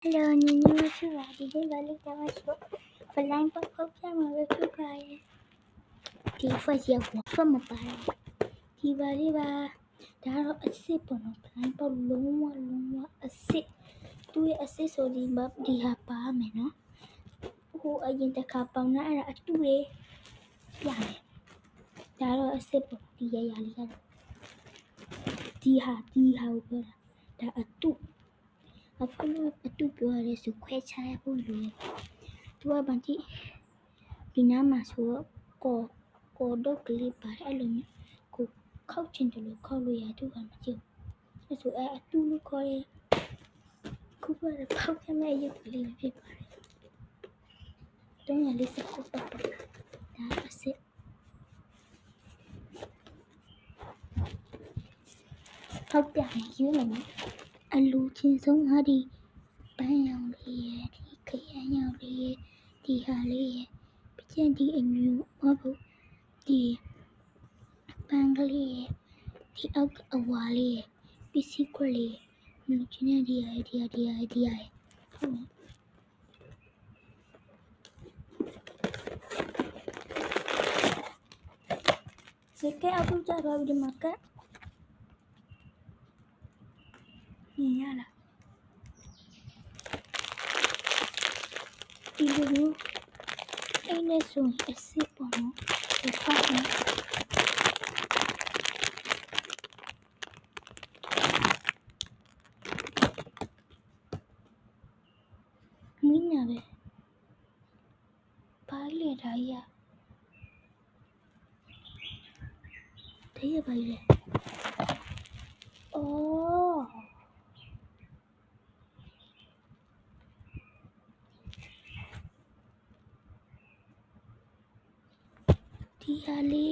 Hello, Nini Mashua. Did you balik sama Shua? Pelan pop sama Beku Kaya. Di first year from a bar. Di bali ba. Daro a sip on a pelan pop loma a sip. Do a sip so di bab di hapa meno. Who agent the kapang na ara at 2 way. Yeah. Daro a sip on di yalian. Di ha over. Da a 2. အခုအတူပြောရတဲ့ဆိုခွဲခြားဖို့လိုတယ်။သူကဗန်တီဒီနားမှာဆိုကော်တော့ကလေးပါအဲ့လိုမျိုးကိုခောက်ချင်တယ်လို့ခောက်လို့ရသူကမကြည့်ဘူး။အဲ့ဆိုအတူလို့ခေါ်ရဲခုကလည်းဖောက်ရမယ့်ရုပ်ကလေးဖြစ်ပါတယ်။349ပတ်ဒါအစ်စ်ဖောက်ပြမယ်ယူမယ်အလူချင်းဆုံးဟာဒီပန်းရောင်လေးရဲ့ဒီခရမ်းရောင်လေးရဲ့ဒီဟာလေးရဲ့ပြည့်ဒီအညူမဟုတ်ဒီပန်းကလေးရဲ့ဒီအောက်အဝါလေးရဲ့ပစ္စည်းခွက်လေးလူချင်းနဲ့ဒီဟာဟုတ်စကဲအပူကြတော့ဒီမှာကမြင်ရလားဒီလိုအဲ့နဲ့ဆိုအစ်စ်ပေါ့နော်ဒီဖတ်နေမင်းနာပဲဘာလဲဒါရတဲ့ဘာလဲအော်ဒီဟာလေ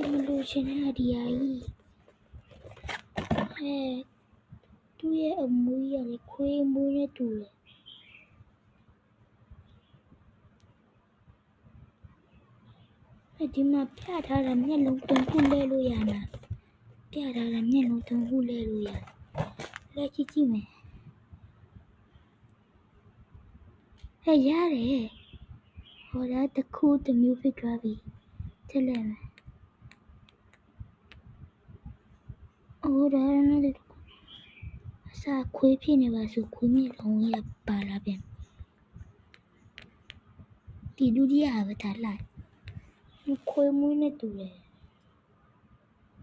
းမလို့ရှင်တဲ့ဒီဟာကြီးသူ့ရဲ့အမွေးရလေခွေးမွေးနဲ့တူတယ်ဒီမှာပြထားတာမျက်လုံးတုံးခုလဲလို့ရလားပြထားတာမျက်လုံးတုံးခုလဲလို့ရလက်ကြည့်မယ်ရတယ်ဟောဒါတခုတမျိုးဖြစ်သွားပြီထက်လဲမယ်အော်ဒါနဲ့အစားခွေးဖြစ်နေပါဆိုခွေးမြက်လုံးရပါလာပြန်ဒီဒုတိယဟာပဲထားလိုက်ခွေးမွေးနဲ့တူတယ်